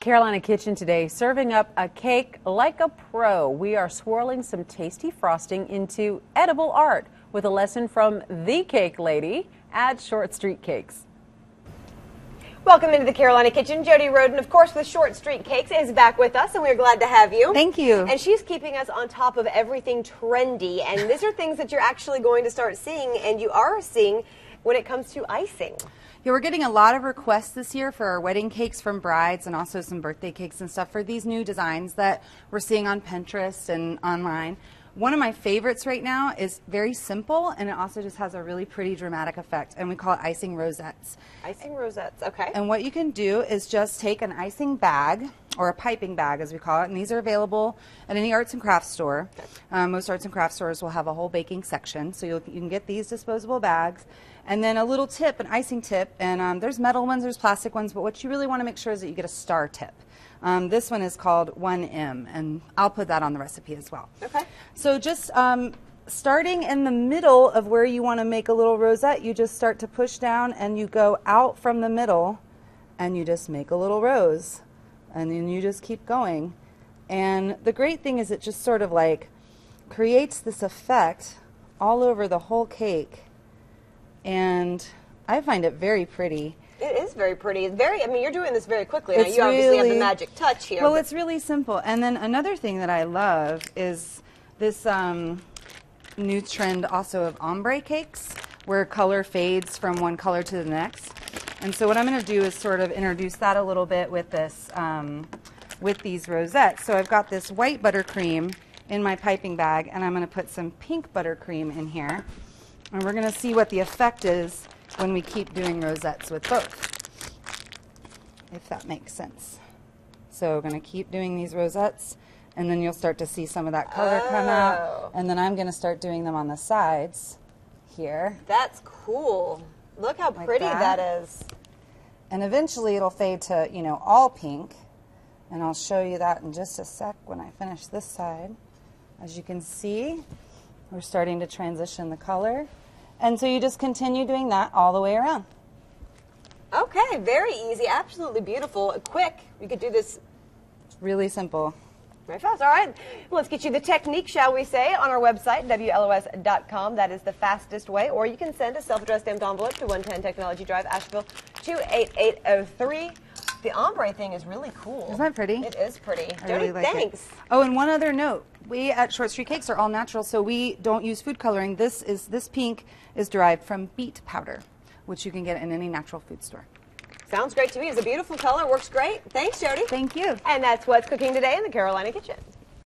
Carolina Kitchen today, serving up a cake like a pro. We are swirling some tasty frosting into edible art with a lesson from the cake lady at Short Street Cakes. Welcome into the Carolina Kitchen. Jodi Rhoden, of course, with Short Street Cakes, is back with us, and we're glad to have you. Thank you. And she's keeping us on top of everything trendy, and these are things that you're actually going to start seeing, and you are seeing when it comes to icing. Yeah, we're getting a lot of requests this year for our wedding cakes from brides and also some birthday cakes and stuff for these new designs that we're seeing on Pinterest and online. One of my favorites right now is very simple, and it also just has a really pretty dramatic effect, and we call it Icing Rosettes. Icing Rosettes, okay. And what you can do is just take an icing bag, or a piping bag as we call it, and these are available at any arts and crafts store. Okay. Most arts and crafts stores will have a whole baking section, so you can get these disposable bags. And then a little tip, an icing tip, and there's metal ones, there's plastic ones, but what you really want to make sure is that you get a star tip. This one is called 1M, and I'll put that on the recipe as well. Okay. So just starting in the middle of where you want to make a little rosette, you just start to push down and you go out from the middle and you just make a little rose. And then you just keep going. And the great thing is it just sort of like creates this effect all over the whole cake. And I find it very pretty. It is very pretty. It's very, I mean, you're doing this very quickly. Now, It's you obviously have the really- magic touch here. Well, it's really simple. And then another thing that I love is this new trend also of ombre cakes, where color fades from one color to the next. And so what I'm going to do is sort of introduce that a little bit with this, with these rosettes. So I've got this white buttercream in my piping bag, and I'm going to put some pink buttercream in here. And we're going to see what the effect is when we keep doing rosettes with both, if that makes sense. So we're going to keep doing these rosettes, and then you'll start to see some of that color come out. And then I'm going to start doing them on the sides here. That's cool. Look how Like pretty that. that is. And eventually it'll fade to, you know, all pink. And I'll show you that in just a sec when I finish this side. As you can see, we're starting to transition the color. And so you just continue doing that all the way around. Okay, very easy, absolutely beautiful, quick. You could do this Really simple. very fast. All right, well, let's get you the technique, shall we say, on our website, WLOS.com. That is the fastest way. Or you can send a self-addressed stamped envelope to 110 Technology Drive, Asheville, 28803. The ombre thing is really cool. Isn't that pretty? It is pretty. I Jodi, really like thanks. it. Oh, and one other note. We at Short Street Cakes are all natural, so we don't use food coloring. This pink is derived from beet powder, which you can get in any natural food store. Sounds great to me. It's a beautiful color. Works great. Thanks, Jodi. Thank you. And that's what's cooking today in the Carolina Kitchen.